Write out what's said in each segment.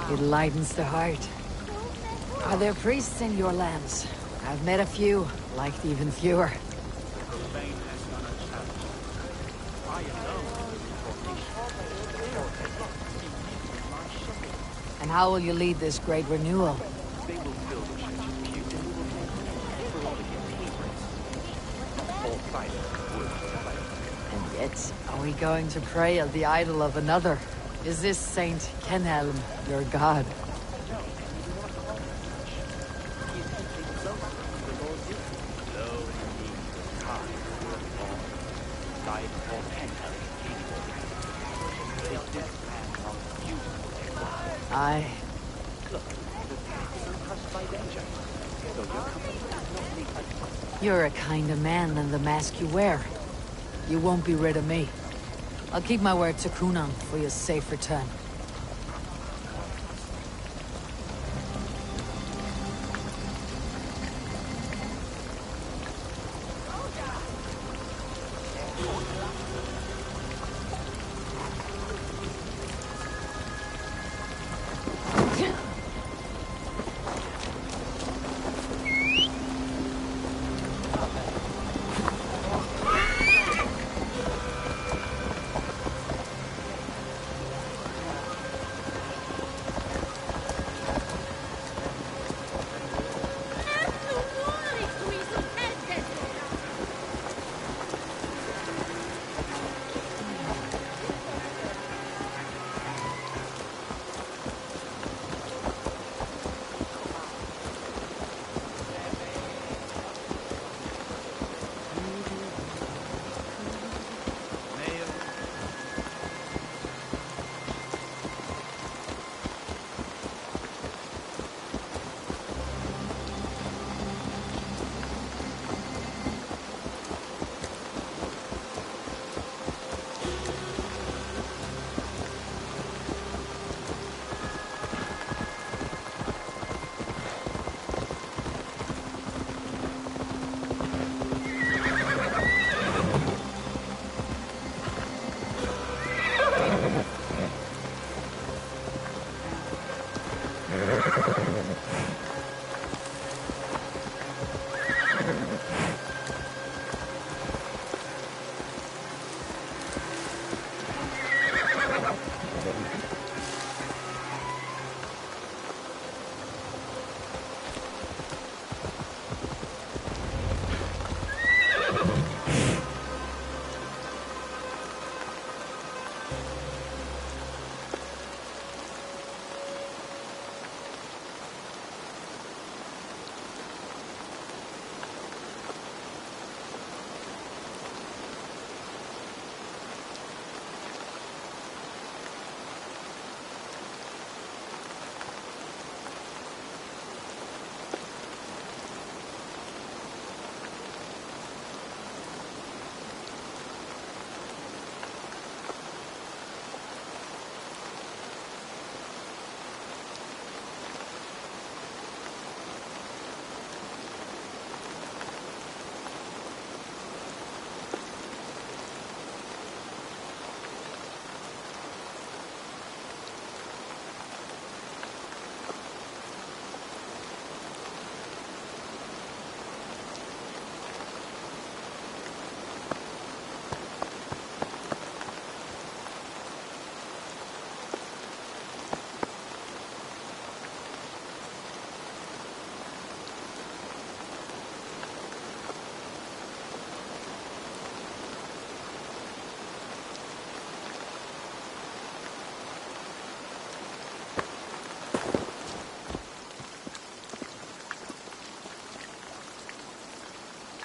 It lightens the heart. Are there priests in your lands? I've met a few, liked even fewer. And how will you lead this great renewal? And yet, are we going to pray at the idol of another? Is this Saint Kenelm your god? Aye. You're a kinder man than the mask you wear. You won't be rid of me. I'll keep my word to Kunan for your safe return.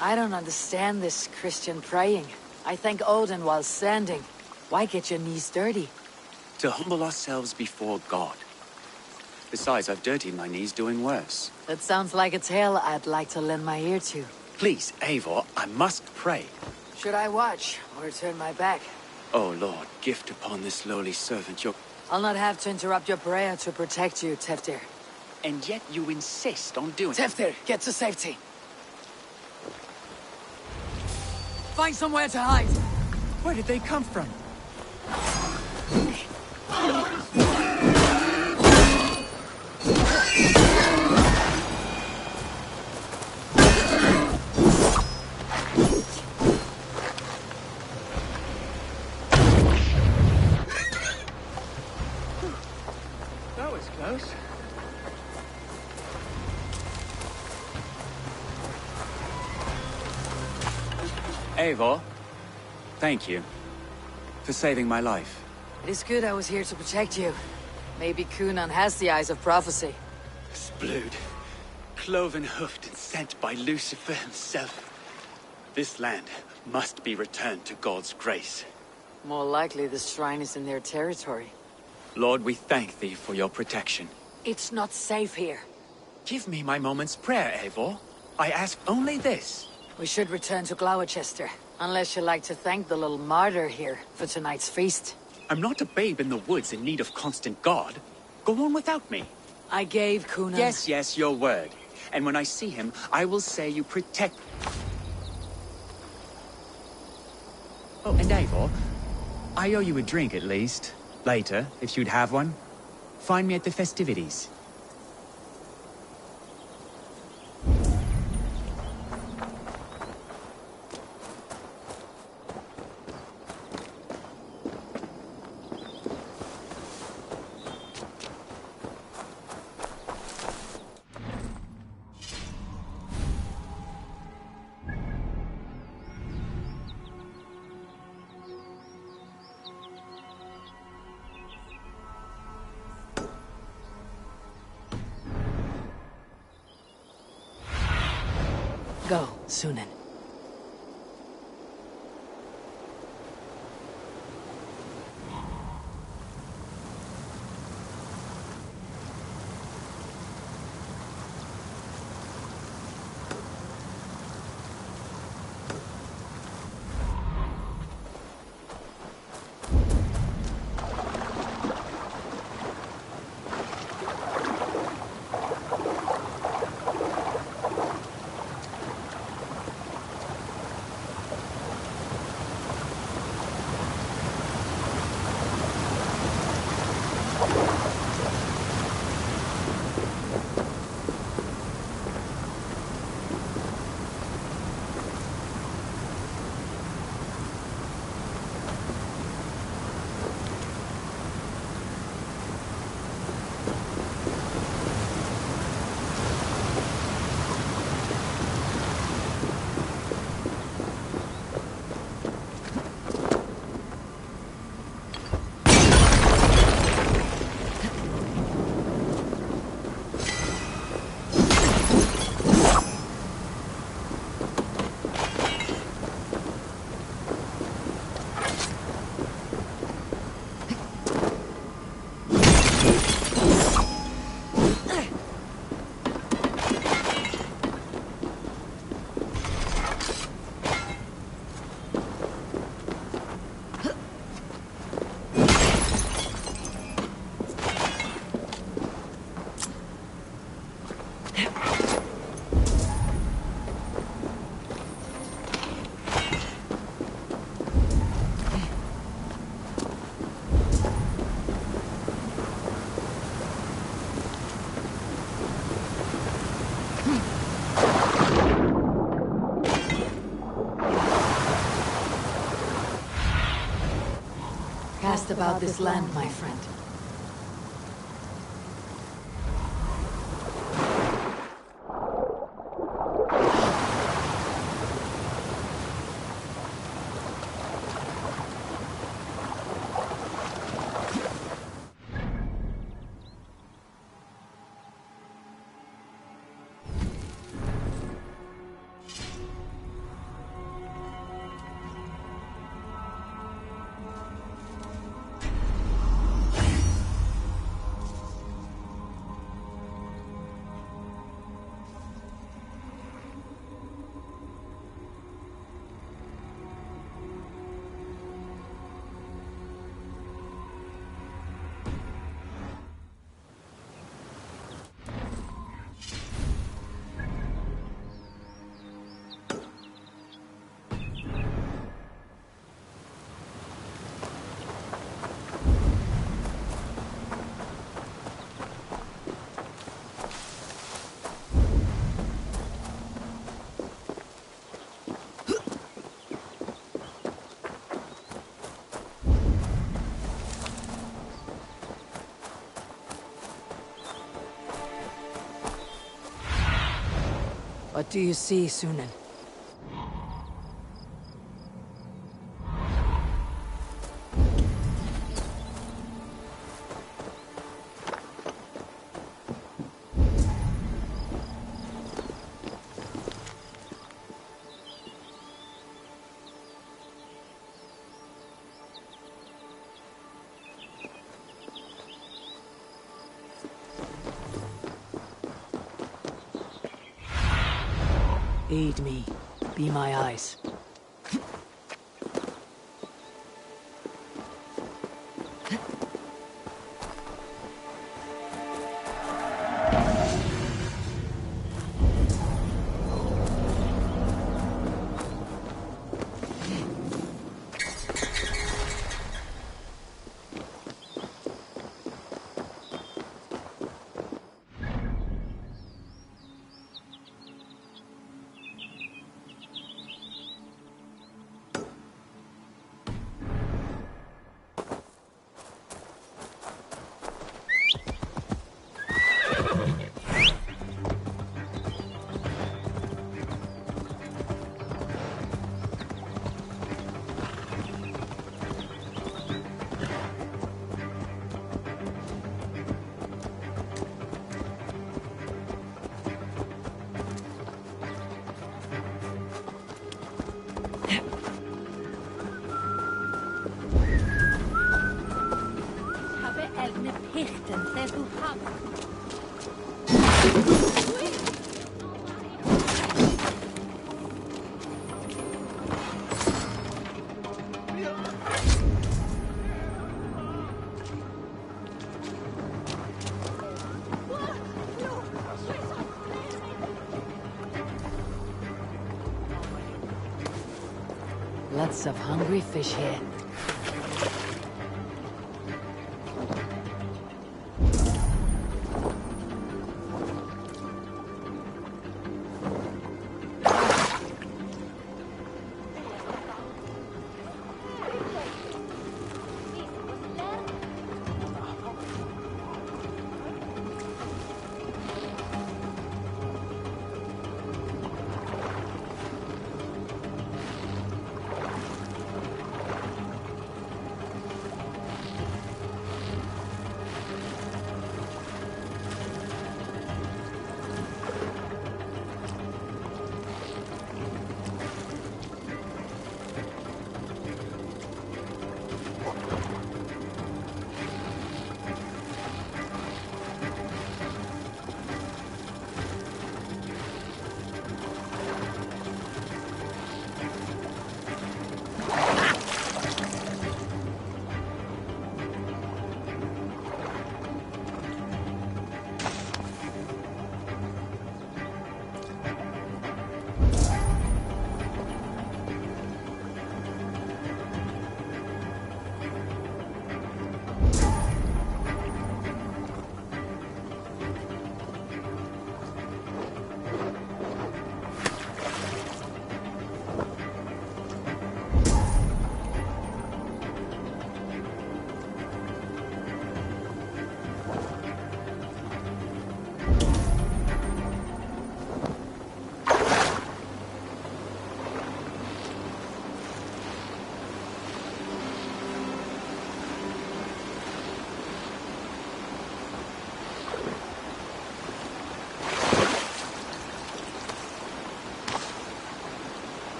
I don't understand this Christian praying. I thank Odin while standing. Why get your knees dirty? To humble ourselves before God. Besides, I've dirtied my knees doing worse. That sounds like a tale I'd like to lend my ear to. Please, Eivor, I must pray. Should I watch, or turn my back? Oh Lord, gift upon this lowly servant your... I'll not have to interrupt your prayer to protect you, Teftir. And yet you insist on doing... Teftir, get to safety. Find somewhere to hide. Where did they come from? suppose. Eivor, thank you for saving my life. It is good I was here to protect you. Maybe Cunan has the eyes of prophecy. This blood, cloven-hoofed and sent by Lucifer himself. This land must be returned to God's grace. More likely the shrine is in their territory. Lord, we thank thee for your protection. It's not safe here. Give me my moment's prayer, Eivor. I ask only this. We should return to Gloucester, unless you'd like to thank the little martyr here for tonight's feast. I'm not a babe in the woods in need of constant guard. Go on without me. I gave Cunan... Yes, your word. And when I see him, I will say you protect... Oh, and Eivor, I owe you a drink at least. Later, if you'd have one. Find me at the festivities. Go, Sunan. Cast about this land, my friend. What do you see, Sunan? Aid me. Be my eyes. Lots of hungry fish here.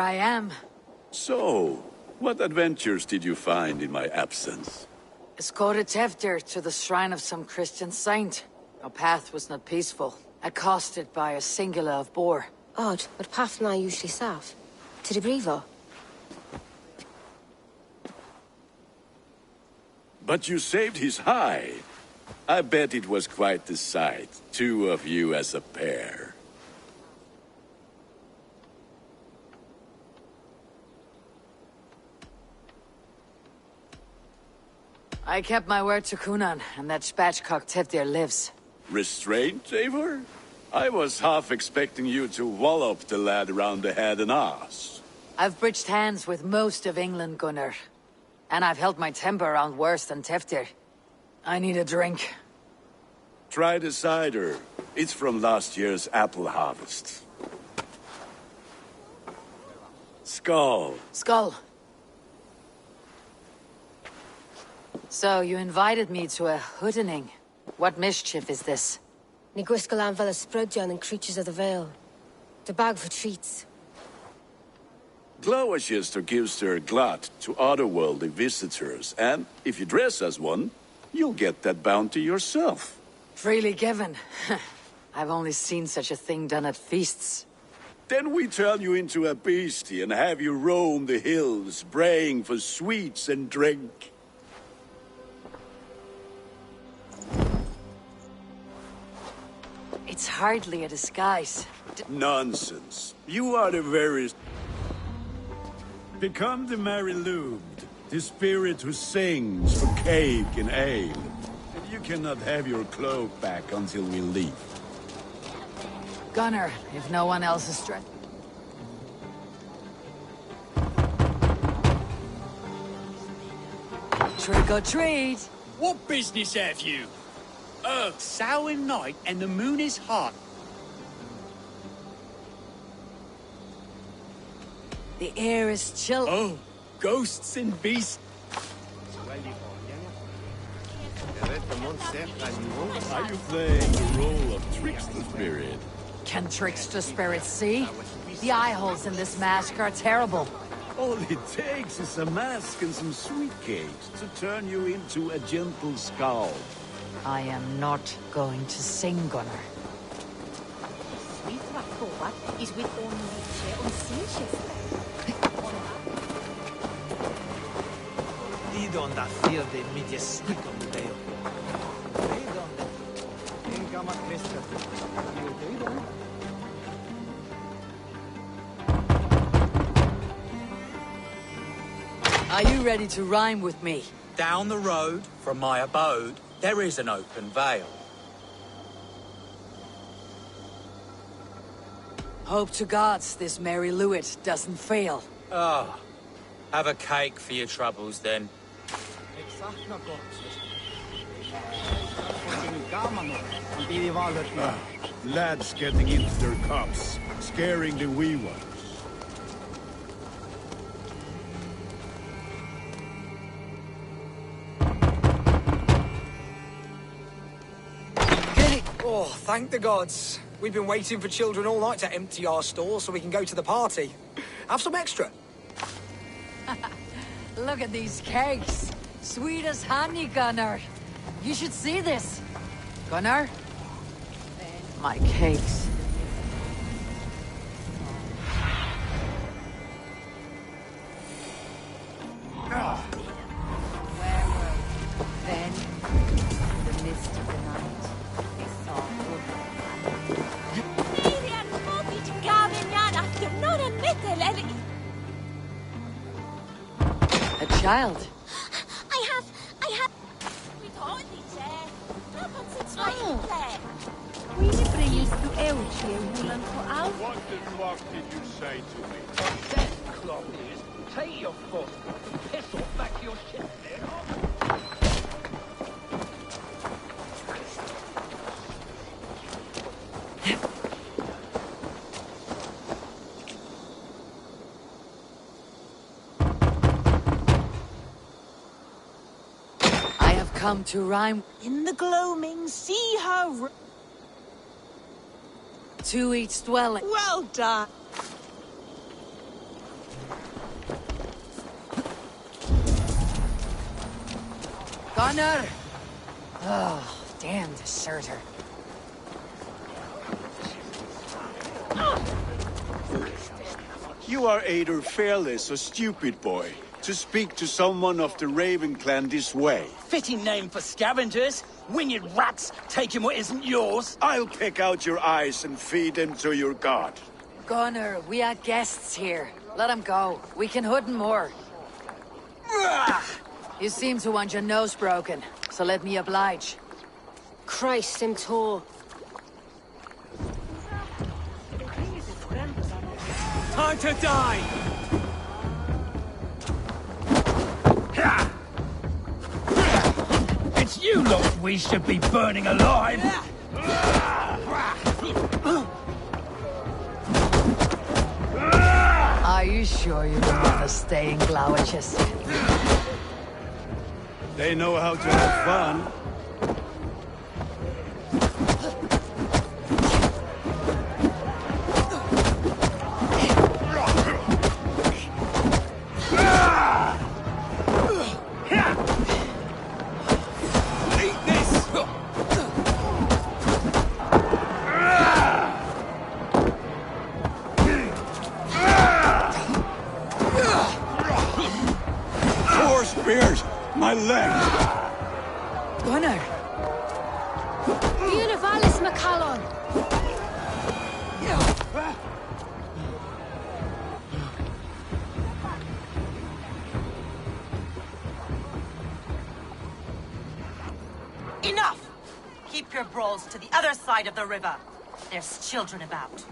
I am. So, what adventures did you find in my absence? Escorted Teftir to the shrine of some Christian saint. Our path was not peaceful, accosted by a singular of boar. Odd, but path na usually safe. To the Brevo. But you saved his hide. I bet it was quite the sight, two of you as a pair. I kept my word to Kunan, and that spatchcock Teftir lives. Restraint, Eivor? I was half expecting you to wallop the lad around the head and ass. I've bridged hands with most of England, Gunnar. And I've held my temper around worse than Teftir. I need a drink. Try the cider. It's from last year's apple harvest. Skull. Skull. So, you invited me to a hoodening. What mischief is this? Ni gwisgalan fel ysbrydion and creatures of the Vale. The bag for treats. Glowachester gives their glut to otherworldly visitors, and if you dress as one, you'll get that bounty yourself. Freely given. I've only seen such a thing done at feasts. Then we turn you into a beastie and have you roam the hills, braying for sweets and drink. It's hardly a disguise. Nonsense. You are the very... Become the merry lubed, the spirit who sings for cake and ale. And you cannot have your cloak back until we leave. Gunnar, if no one else is Trick or treat! What business have you? Samhain night and the moon is hot. The air is chill. Oh, ghosts and beasts. Are you playing the role of trickster spirit? Can trickster spirits see? The eye holes in this mask are terrible. All it takes is a mask and some sweet cakes to turn you into a gentle skull. I am not going to sing, Gunnar. Sweet forward is with only on Didonda feel the media stick on the veil. Are you ready to rhyme with me? Down the road from my abode, there is an open vale. Hope to gods this merry Lewitt doesn't fail. Ah, have a cake for your troubles then. Lads getting into their cups, scaring the wee ones. Oh, thank the gods. We've been waiting for children all night to empty our stores so we can go to the party. Have some extra. Look at these cakes. Sweet as honey, Gunnar. You should see this. Gunnar? My cakes. Where were we? Then, the mist of the night, they saw A child. I have... We thought we bring us to Elche, Wulan for out. What the fuck did you say to me? That clock is, take your foot, piss off back your shit there. I have come to rhyme In the gloaming, see her... to each dwelling. Well done. Gunnar! Oh, damn deserter. You are either fearless or stupid, boy, to speak to someone of the Raven clan this way. Fitting name for scavengers. Winged rats taking what isn't yours. I'll pick out your eyes and feed them to your god. Gunnar, we are guests here. Let him go. We can hood more. You seem to want your nose broken, so let me oblige. Christ, him tall. Time to die! It's you lot we should be burning alive! Are you sure you don't want to stay in Gloucester? They know how to have fun. Spears! My leg! Gunnar! Univalis Macallon! Enough! Keep your brawls to the other side of the river. There's children about.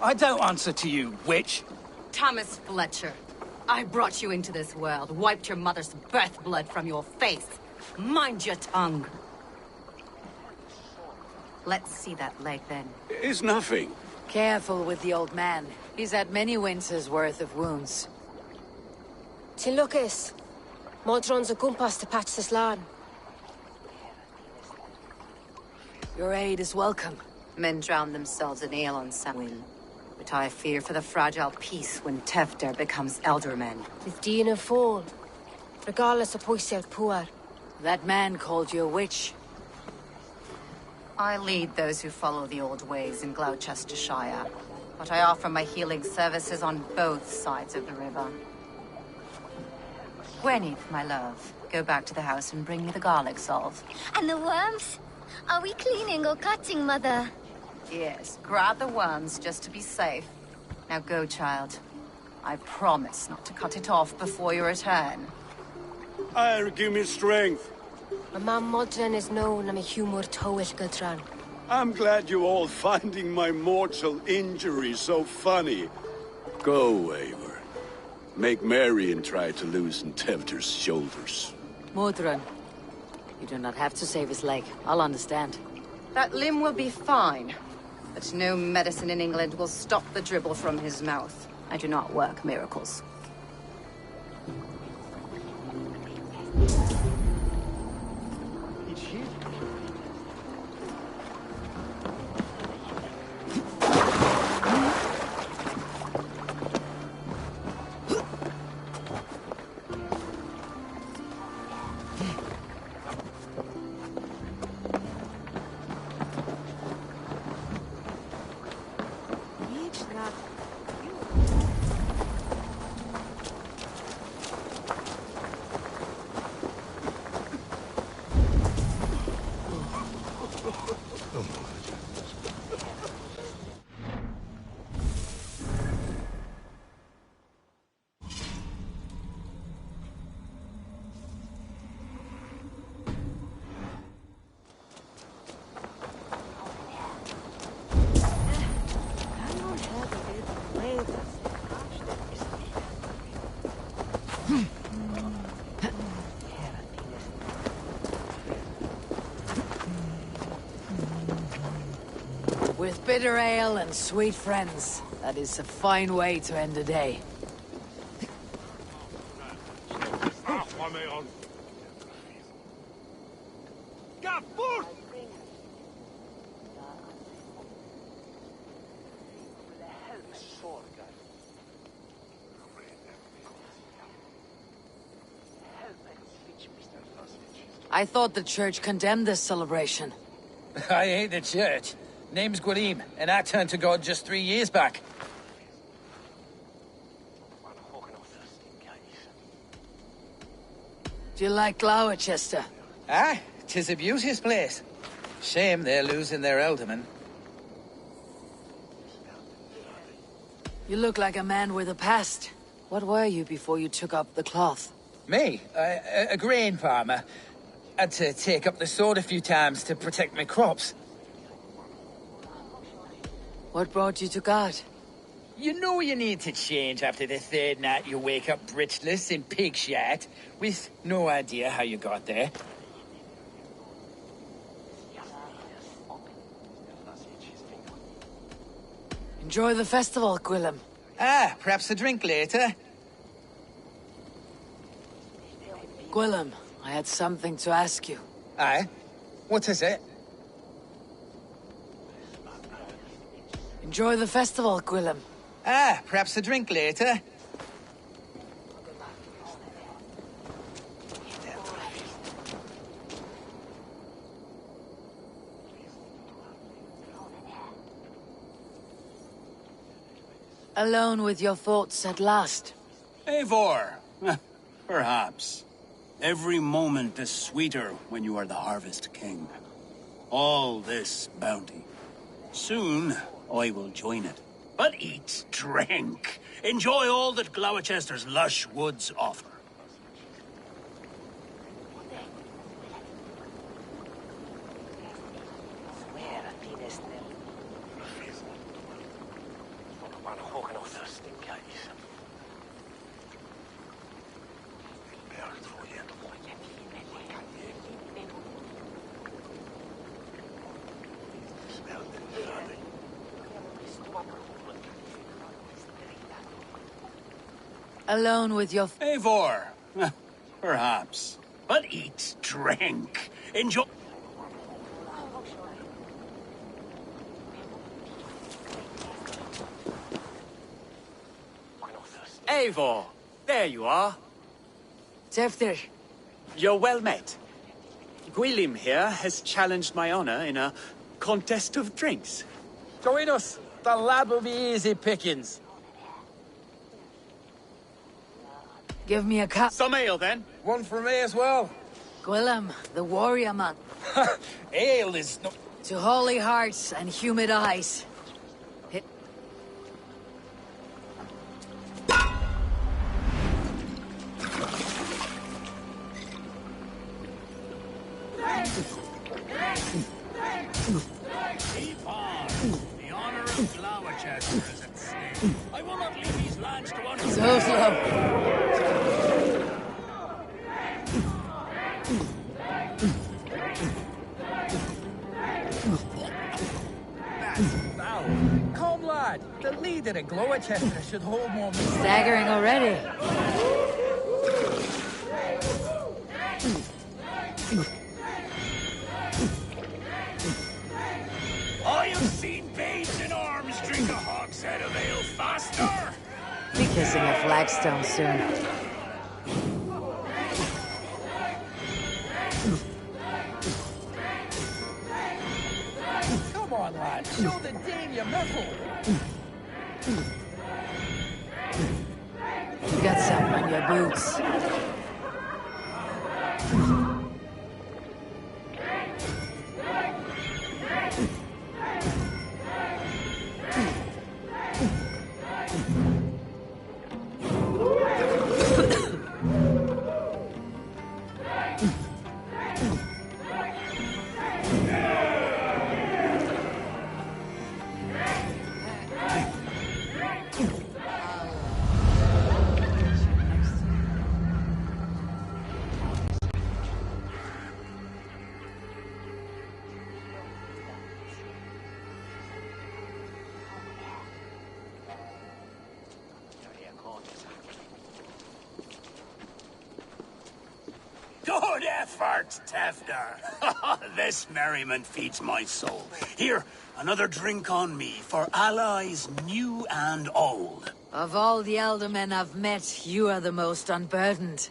I don't answer to you, witch. Thomas Fletcher, I brought you into this world, wiped your mother's birth blood from your face. Mind your tongue. Let's see that leg, then. It's nothing. Careful with the old man. He's had many winters' worth of wounds. Tin Lucas. Modron's a gumpas to patch this land. Your aid is welcome. Men drown themselves in ale on Samhain. But I fear for the fragile peace when Tefter becomes eldermen. With Dean and Fall. Regardless of Poisiel Puar. That man called you a witch. I lead those who follow the old ways in Gloucestershire, but I offer my healing services on both sides of the river. Gwyneth, my love, go back to the house and bring me the garlic salve. And the worms? Are we cleaning or cutting, Mother? Yes, grab the worms just to be safe. Now go, child. I promise not to cut it off before you return. Give me strength. My man Modron is known I'm a humor towish Gudran. I'm glad you all finding my mortal injury so funny. Go, Waver. Make merry and try to loosen Tevter's shoulders. Modron, you do not have to save his leg. I'll understand. That limb will be fine, but no medicine in England will stop the dribble from his mouth. I do not work miracles. With bitter ale and sweet friends, that is a fine way to end a day. I thought the church condemned this celebration. I hate the church. Name's Gwilym, and I turned to God just 3 years back. Do you like Gloucester? Aye, 'tis a beauteous place. Shame they're losing their alderman. You look like a man with a past. What were you before you took up the cloth? Me? A grain farmer. Had to take up the sword a few times to protect my crops. What brought you to God? You know you need to change after the third night you wake up britchless in pig shat, with no idea how you got there. Enjoy the festival, Gwilym. Ah, perhaps a drink later. Gwilym, I had something to ask you. Aye? What is it? Enjoy the festival, Gwilym. Ah, perhaps a drink later. Alone with your thoughts at last. Eivor, perhaps. Every moment is sweeter when you are the Harvest King. All this bounty. Soon, I will join it. But eat, drink, enjoy all that Gloucester's lush woods offer. Alone with your... Eivor, perhaps. But eat, drink, enjoy... Eivor, there you are. Teftir. You're well met. Gwilym here has challenged my honor in a contest of drinks. Join us. The lad will be easy pickings. Give me a cup. Some ale, then. One for me as well. Gwilym, the warrior monk. Ale is no... To holy hearts and humid eyes. Keep on. The honor of Gloucester is at stake. I will not leave these lands to one... So slow. Now, come lad. The leader of Gloucester should hold more... Staggering already. I have seen babes in arms drink a hogshead of ale faster. Be kissing a flagstone soon. Come on, lad. Show the dame your mettle. You got something on your boots. Good effort, Tefter. This merriment feeds my soul. Here, another drink on me for allies new and old. Of all the elder men I've met, you are the most unburdened.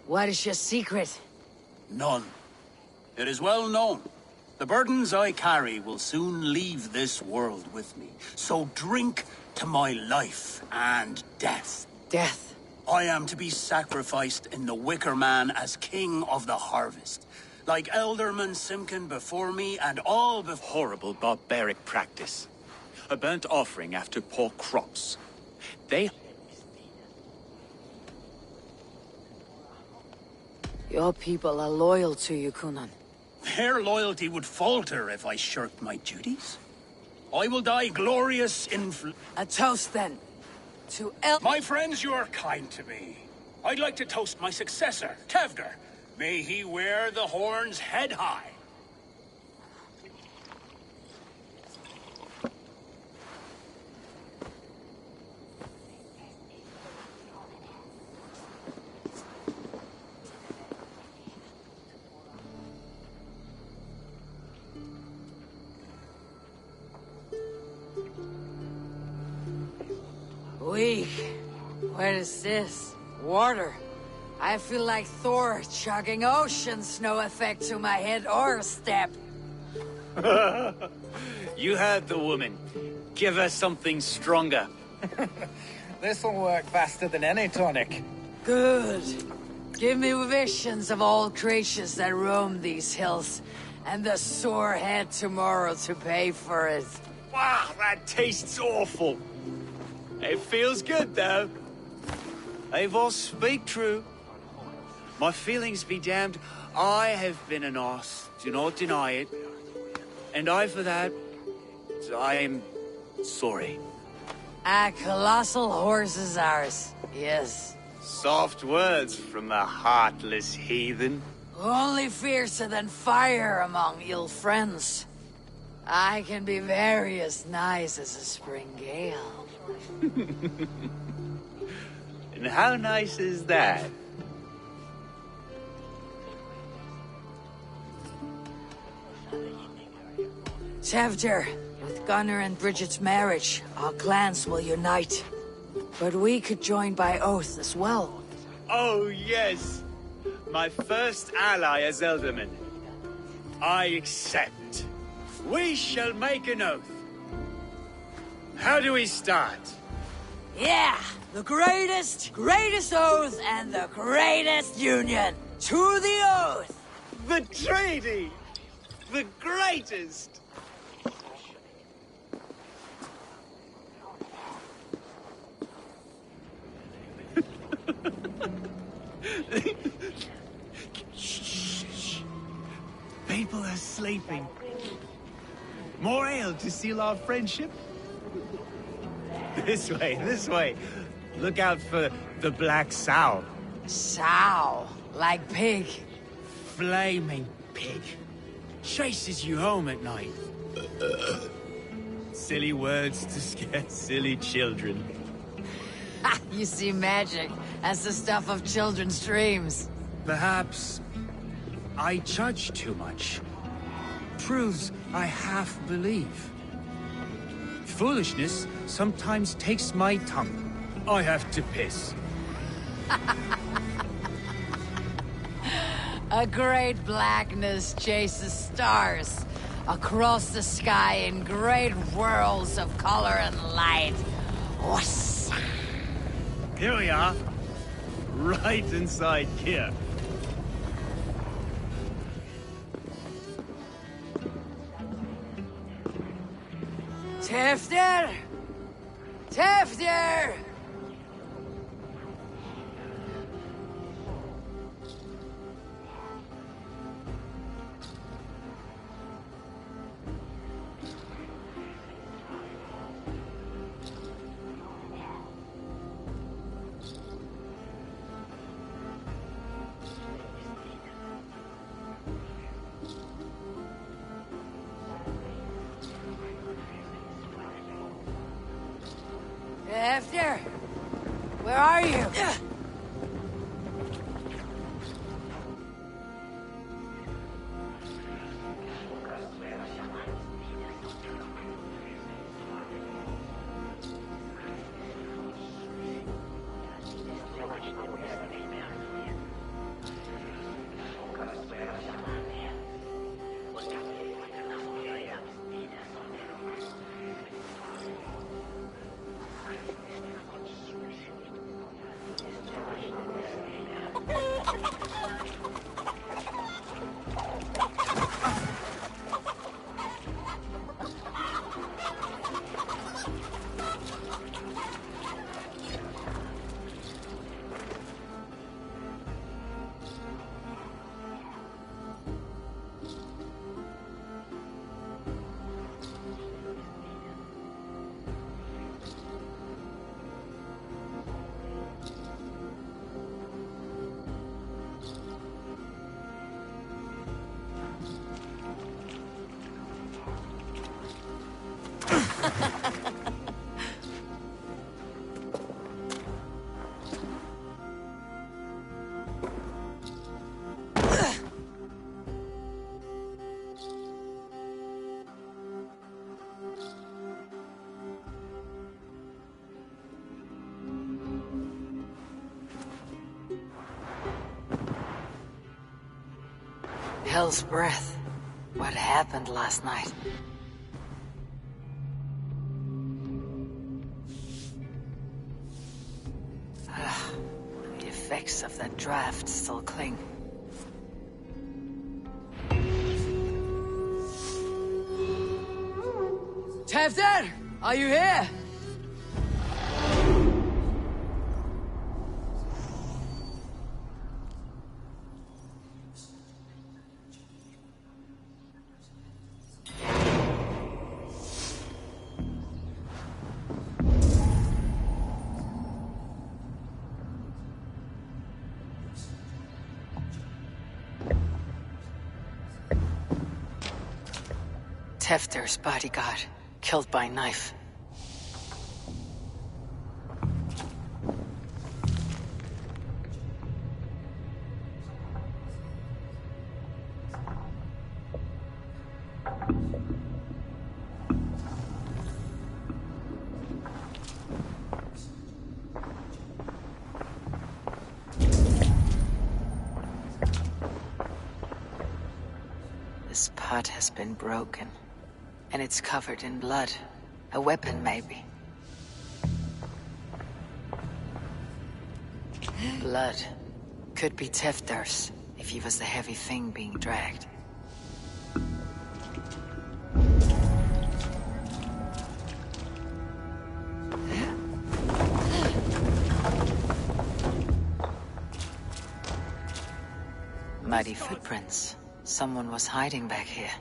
What is your secret? None. It is well known. The burdens I carry will soon leave this world with me. So drink to my life and death. Death? I am to be sacrificed in the Wicker Man as king of the harvest. Like Elderman Simkin before me and all before... Horrible barbaric practice. A burnt offering after poor crops. They... Your people are loyal to you, Kunan. Their loyalty would falter if I shirked my duties. I will die glorious in... A toast, then. To My friends, you are kind to me. I'd like to toast my successor, Tevder. May he wear the horns head high. Weak. What is this? Water. I feel like Thor chugging oceans, no effect to my head or step. You heard the woman. Give her something stronger. This'll work faster than any tonic. Good. Give me visions of all creatures that roam these hills, and the sore head tomorrow to pay for it. Wow, that tastes awful. It feels good, though. Eivor, speak true. My feelings be damned. I have been an arse. Do not deny it. And I, for that, I am sorry. A colossal horse is ours. Yes. Soft words from the heartless heathen. Only fiercer than fire among ill friends. I can be very as nice as a spring gale. And how nice is that? Tevder, with Gunnar and Bridget's marriage, our clans will unite. But we could join by oath as well. Oh, yes. My first ally as Elderman. I accept. We shall make an oath. How do we start? Yeah! The greatest oath and the greatest union! To the oath! The treaty! The greatest! Shh. People are sleeping. More ale to seal our friendship? This way. Look out for the black sow. Sow. Like pig. Flaming pig. Chases you home at night. Silly words to scare silly children. You see magic as the stuff of children's dreams. Perhaps I judge too much. Proves I half believe. Foolishness sometimes takes my tongue. I have to piss. A great blackness chases stars across the sky in great whirls of color and light. Whoosh. Here we are. Right inside here. Tevder! Tevder! Tevder! Where are you? hell's breath? What happened last night? The effects of that draft still cling. Tevder, are you here? Tefter's bodyguard, killed by knife. This pot has been broken. And it's covered in blood. A weapon, maybe. Blood. Could be Tefter's, if he was the heavy thing being dragged. Muddy footprints. Someone was hiding back here.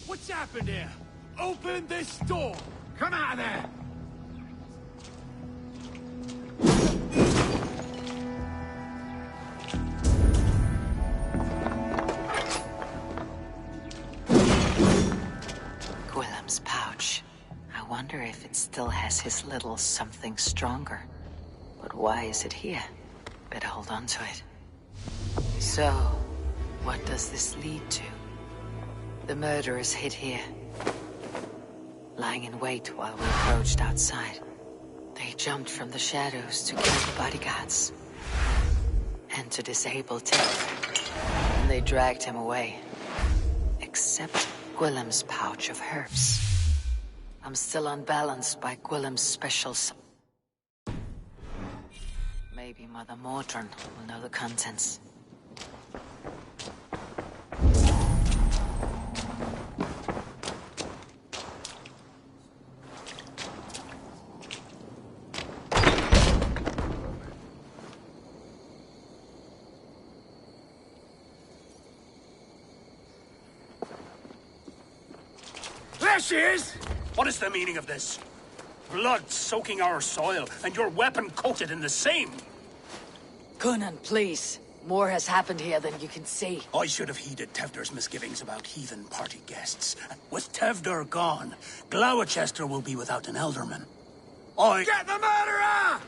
What's happened here? Open this door! Come out of there! Gwillem's pouch. I wonder if it still has his little something stronger. But why is it here? Better hold on to it. So, what does this lead to? The murderers hid here, lying in wait while we approached outside. They jumped from the shadows to kill the bodyguards and to disable Tiff. And they dragged him away, except Gwillem's pouch of herbs. I'm still unbalanced by Gwillem's special. Maybe Mother Mordrin will know the contents. There she is! What is the meaning of this? Blood soaking our soil, and your weapon coated in the same! Conan, please. More has happened here than you can see. I should have heeded Tevder's misgivings about heathen party guests. With Tevder gone, Gloucester will be without an elderman. Get the murderer!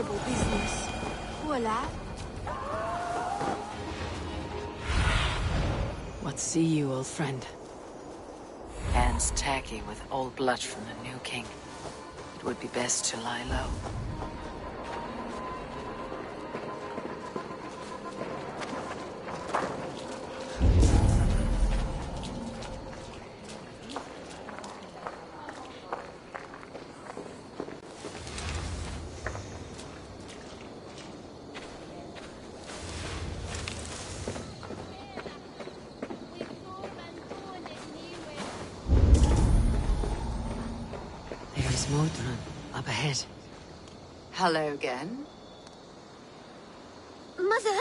terrible business. Poor lad. What see you, old friend? Hands tacky with old blood from the new king. It would be best to lie low. There's Modron, up ahead. Hello again. Mother,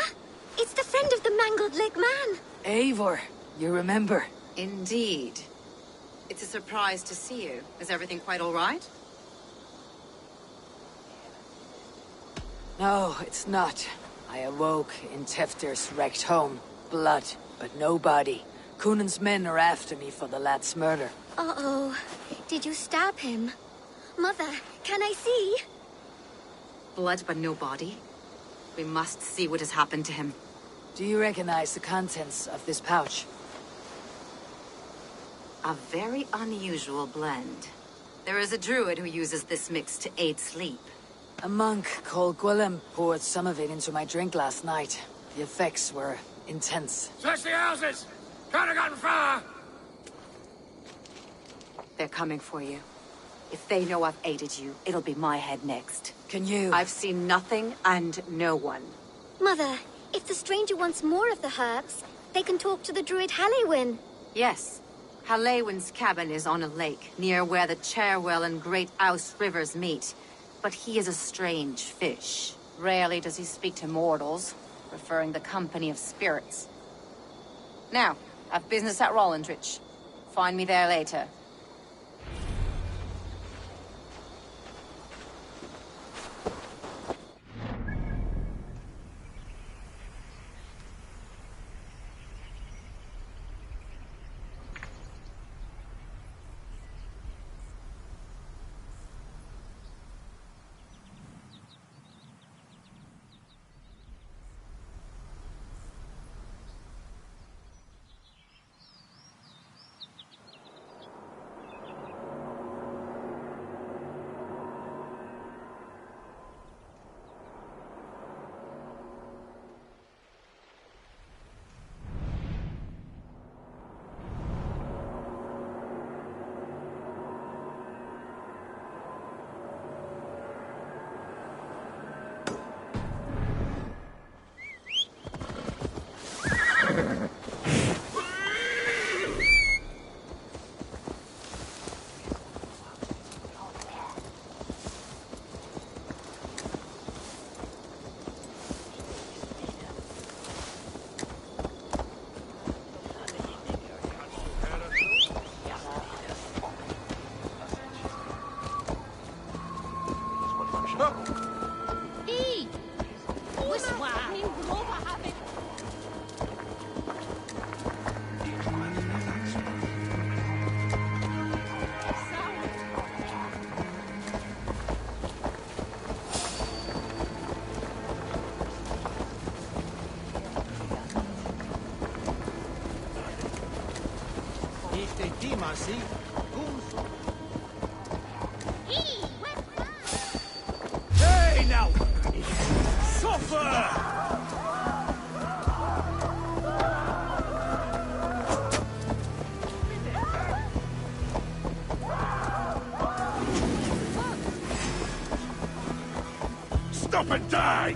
it's the friend of the mangled leg man. Eivor, you remember? Indeed. It's a surprise to see you. Is everything quite all right? No, it's not. I awoke in Tefter's wrecked home. Blood, but no body. Cunan's men are after me for the lad's murder. Uh-oh. Did you stab him? Mother, can I see? Blood but no body? We must see what has happened to him. Do you recognize the contents of this pouch? A very unusual blend. There is a druid who uses this mix to aid sleep. A monk called Gwilym poured some of it into my drink last night. The effects were intense. Search the houses! Can't have gotten far! They're coming for you. If they know I've aided you, it'll be my head next. Can you? I've seen nothing and no one. Mother, if the stranger wants more of the herbs, they can talk to the druid Halewyn. Yes. Halewyn's cabin is on a lake, near where the Cherwell and Great Ouse rivers meet. But he is a strange fish. Rarely does he speak to mortals, preferring the company of spirits. Now, I've business at Rollindrich. Find me there later. Hey, now! Suffer! Stop and die!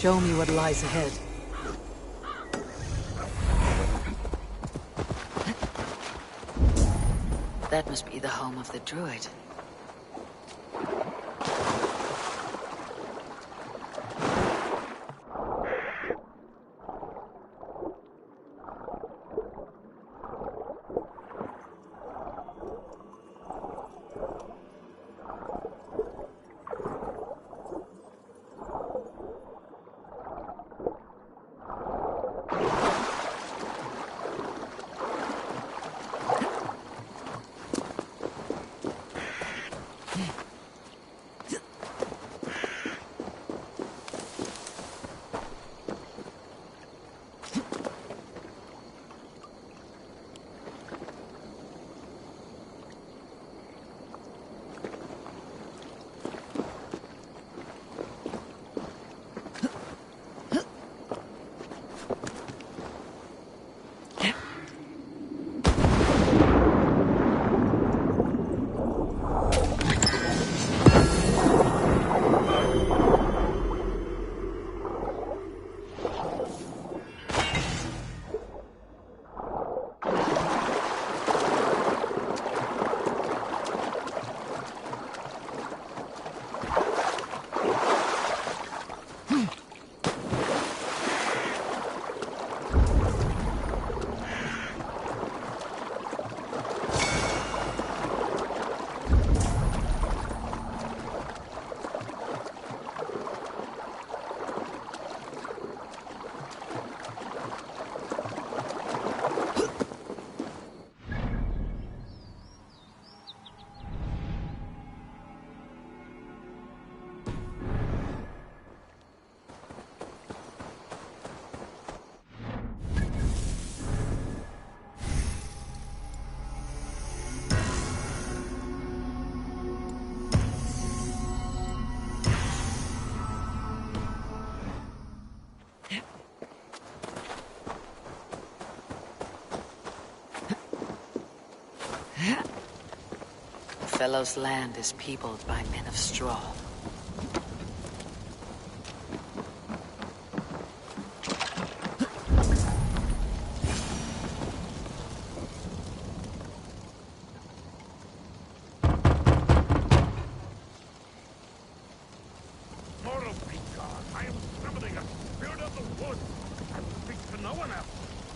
Show me what lies ahead. That must be the home of the druid. Fellow's land is peopled by men of straw. I am summoning a spirit of the woods. I will speak to no one else.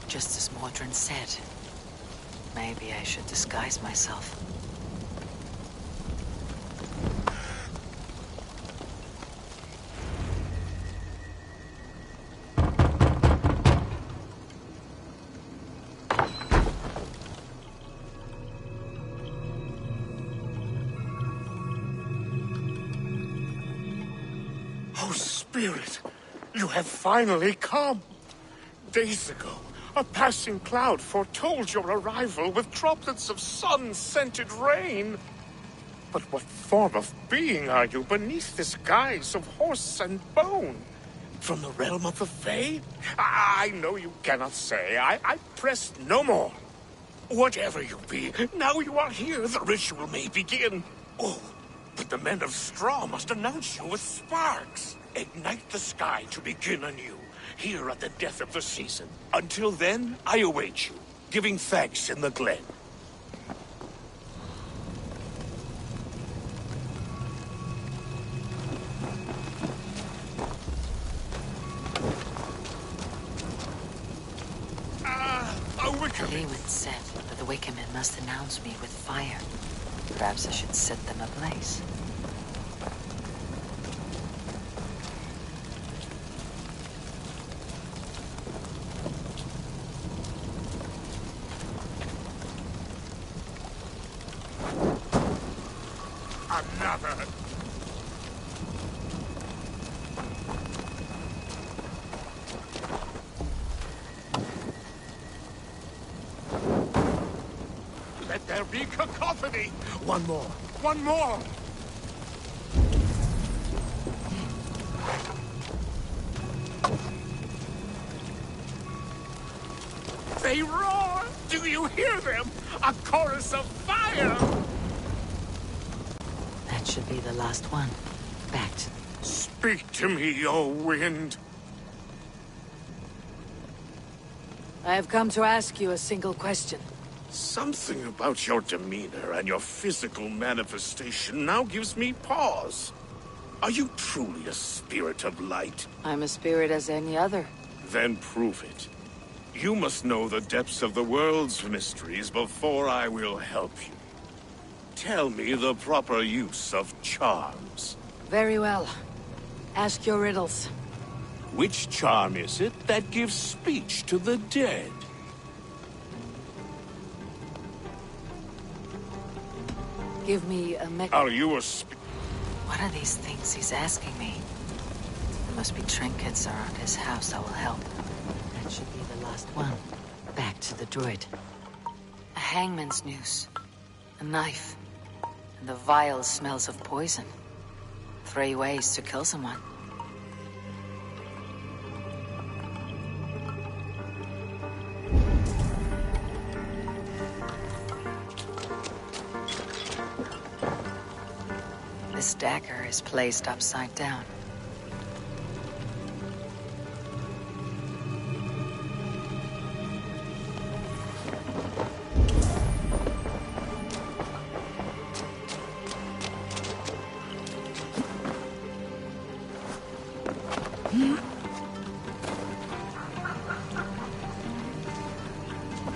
Just as Mordrin said. Maybe I should disguise myself. Oh, Spirit, you have finally come. Days ago, a passing cloud foretold your arrival with droplets of sun-scented rain. But what form of being are you beneath this guise of horse and bone? From the realm of the Fae? I know you cannot say. I press no more. Whatever you be, now you are here, the ritual may begin. Oh, but the men of straw must announce you with sparks. Ignite the sky to begin anew, here at the death of the season. Until then, I await you, giving thanks in the glen. Lewin said that the Wickermen must announce me with fire. Perhaps I should set them ablaze. Another. Let there be cacophony. One more. One more. They roar. Do you hear them? A chorus of fire. That should be the last one. Backed. Speak to me, O wind. I have come to ask you a single question. Something about your demeanor and your physical manifestation now gives me pause. Are you truly a spirit of light? I'm a spirit as any other. Then prove it. You must know the depths of the world's mysteries before I will help you. Tell me the proper use of charms. Very well. Ask your riddles. Which charm is it that gives speech to the dead? Give me a Are you a What are these things he's asking me? There must be trinkets around his house that will help. That should be the last one. Back to the druid. A hangman's noose. A knife. And the vile smells of poison. 3 ways to kill someone. This dagger is placed upside down.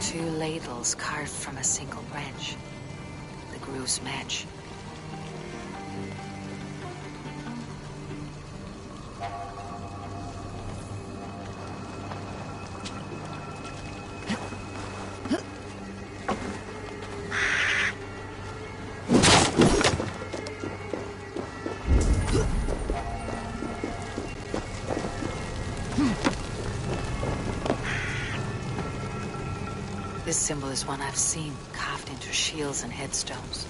Two ladles carved from a single branch. The grooves match. This symbol is one I've seen, carved into shields and headstones.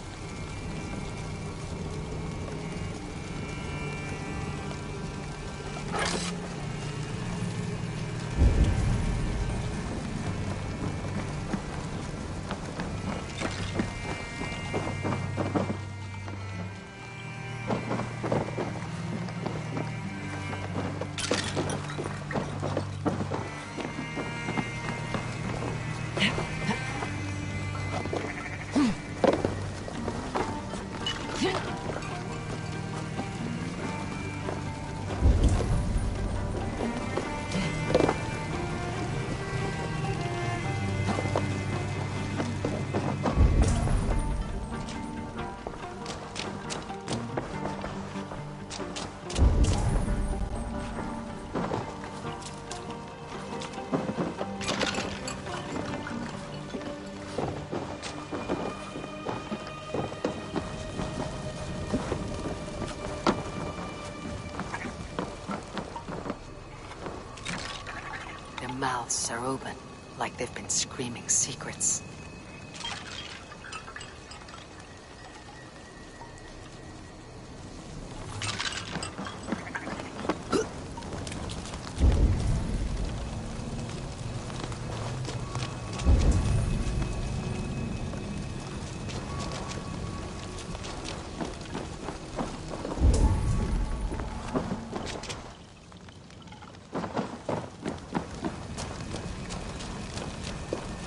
Mouths are open, like they've been screaming secrets.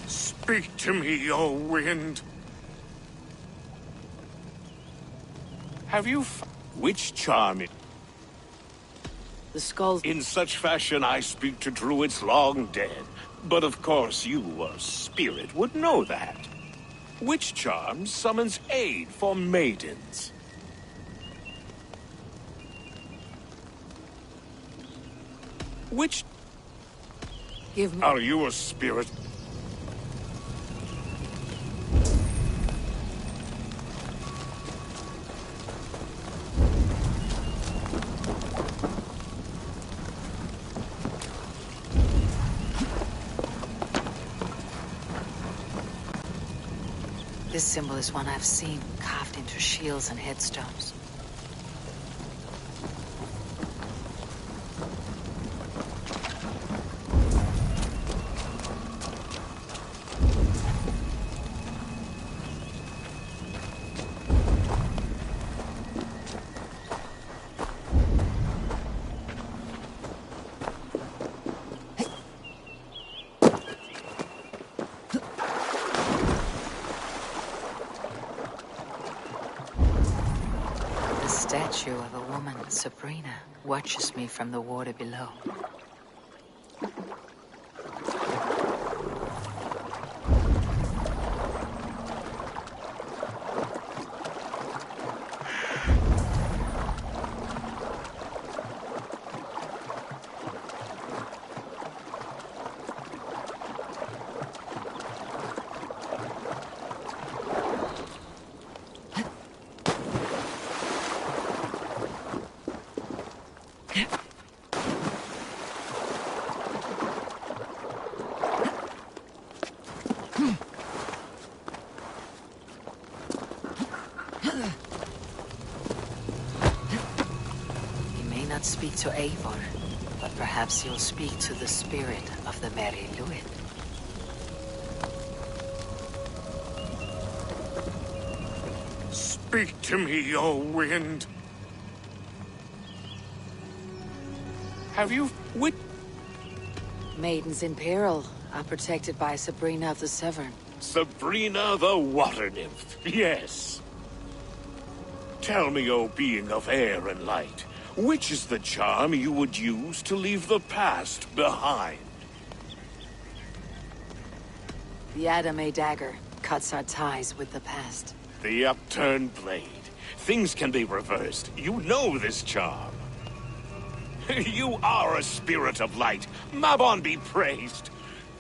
Speak to me, O wind. Have you which charm The skulls. In such fashion I speak to druids long dead. But of course you, a spirit, would know that. Which charm summons aid for maidens? Which... Give me... Are you a spirit? This symbol is one I've seen, carved into shields and headstones. statue of a woman, Sabrina, watches me from the water below. Speak to Eivor, but perhaps you'll speak to the spirit of the Merry Luid. Speak to me, O wind. Have you Maidens in peril are protected by Sabrina of the Severn. Sabrina the water nymph, yes. Tell me, O being of air and light, which is the charm you would use to leave the past behind? The Adame dagger cuts our ties with the past. The upturned blade. Things can be reversed. You know this charm. You are a spirit of light. Mabon be praised.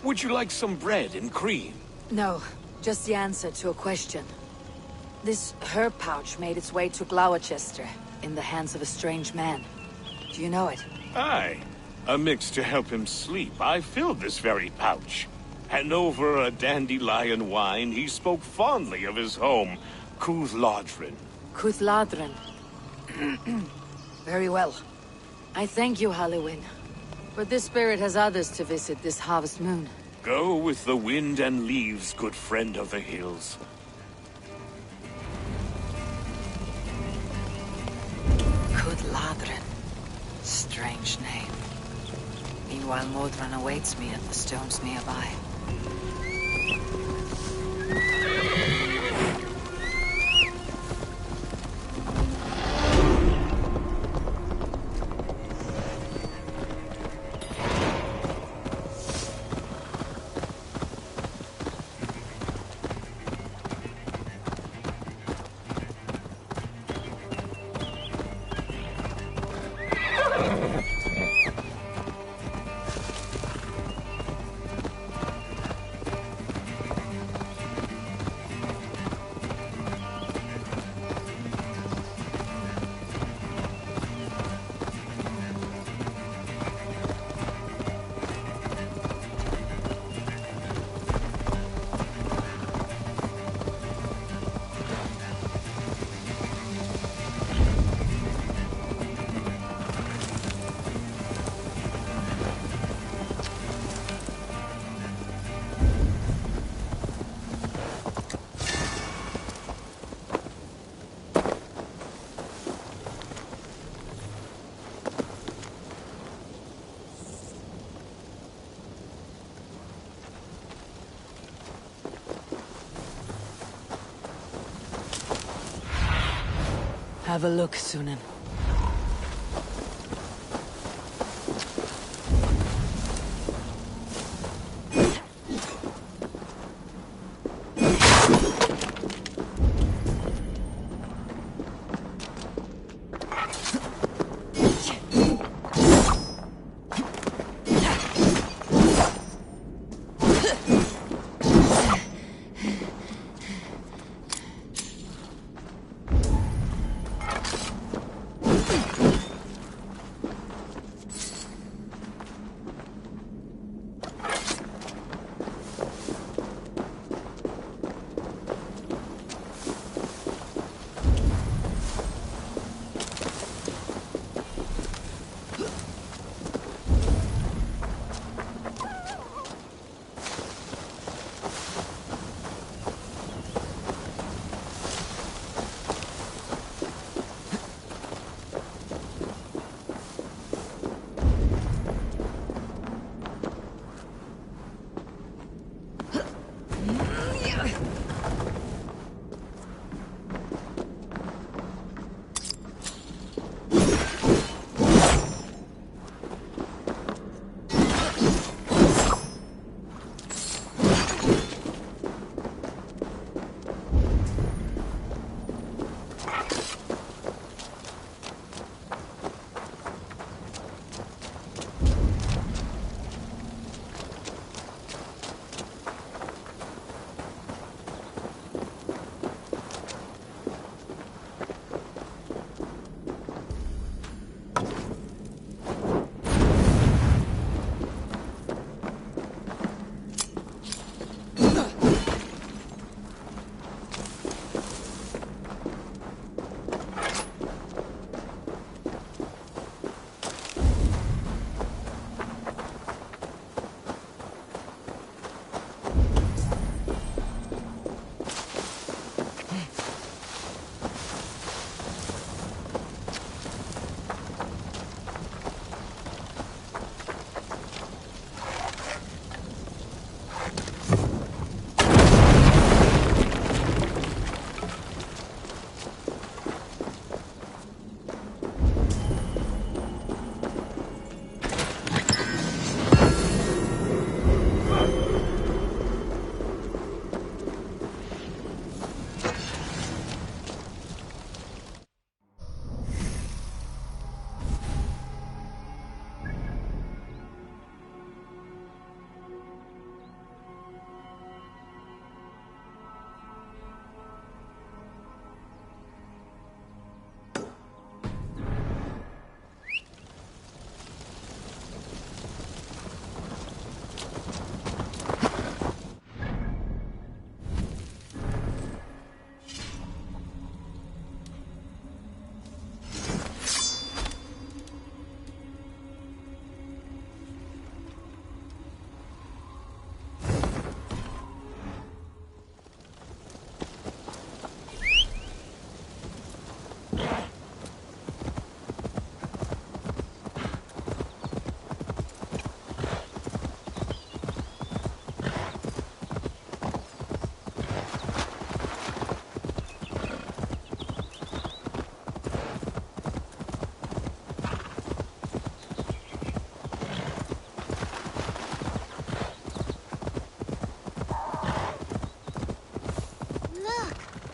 Would you like some bread and cream? No, just the answer to a question. This herb pouch made its way to Gloucester in the hands of a strange man. Do you know it? Aye. A mix to help him sleep. I filled this very pouch. And over a dandelion wine, he spoke fondly of his home, Cuthladrin. Cuthladrin. Very well. I thank you, Halliwyn. But this spirit has others to visit this harvest moon. Go with the wind and leaves, good friend of the hills. Cuthladrin. Strange name. Meanwhile, Modron awaits me at the stones nearby. Have a look, Sunan.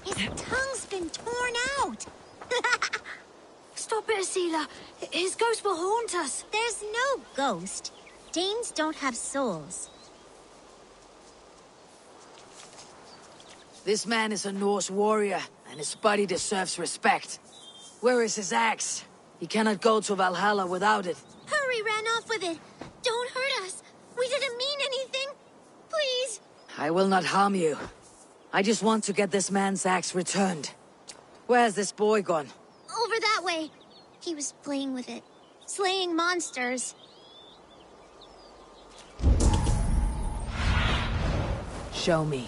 His tongue's been torn out. Stop it, Asila. His ghost will haunt us. There's no ghost. Danes don't have souls. This man is a Norse warrior, and his body deserves respect. Where is his axe? He cannot go to Valhalla without it. Hurry ran off with it. Don't hurt us. We didn't mean anything. Please. I will not harm you. I just want to get this man's axe returned. Where's this boy gone? Over that way. He was playing with it. Slaying monsters. Show me.